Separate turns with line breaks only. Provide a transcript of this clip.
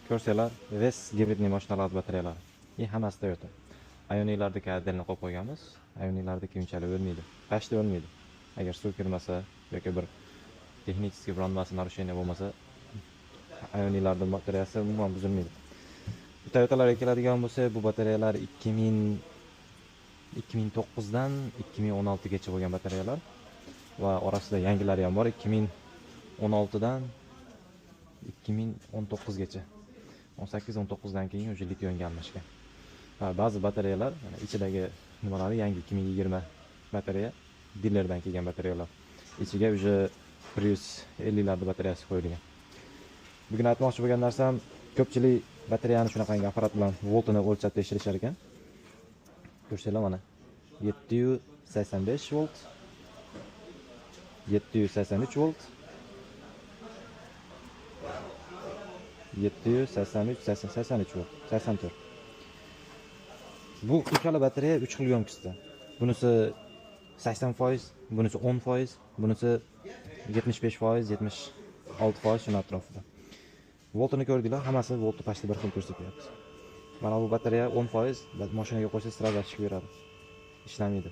Ko'rsanglar, Ves gibridli mashinalar batareyalari. Hammasi Toyota. Ioniqlardagi modelni qo'yib qo'yganmiz. Ioniqlardagi unchalik o'lmaydi. Qashda o'lmaydi. Agar suv kirmasa yoki bir texnik brandmasi narusheniya bo'lmasa, Ioniqlarning batareyasi umuman buzilmaydi. Bu Toyotalarga keladigan bo'lsa, bu batareyalar 2009 dan 2016 gacha bo'lgan batareyalar va orasida yangilari ham bor. 2016 dan 2019 gacha. 18-19 dan keyin o'sha litiumga almashgan. Va ba'zi batareyalar, mana ichidagi nimalari yangi 2020 batareya, dilerdan kelgan batareyalar. İçiga o'sha Prius 50 larda batareyasi qo'yilgan. Bugun aytmoqchi bo'lgan narsam, ko'pchilik batareyani shunaqangi apparat bilan voltini o'lchab tekshirishar ekan. Ko'rsanglar mana 785 volt, 783 volt, 783, 83 volt, 84. Bu uchala batareya 3 xil yo'mkisda. Bunisi 80%, bunisi 10%, bunisi 75%, 76% shuna atrofida. Voltini ko'rdinglar, hammasi voltni pastda bir xil ko'rsatyapti. Mana bu batareya 10%, mashinaga qo'ysa sразу chiqib beradi. Ishlamaydi.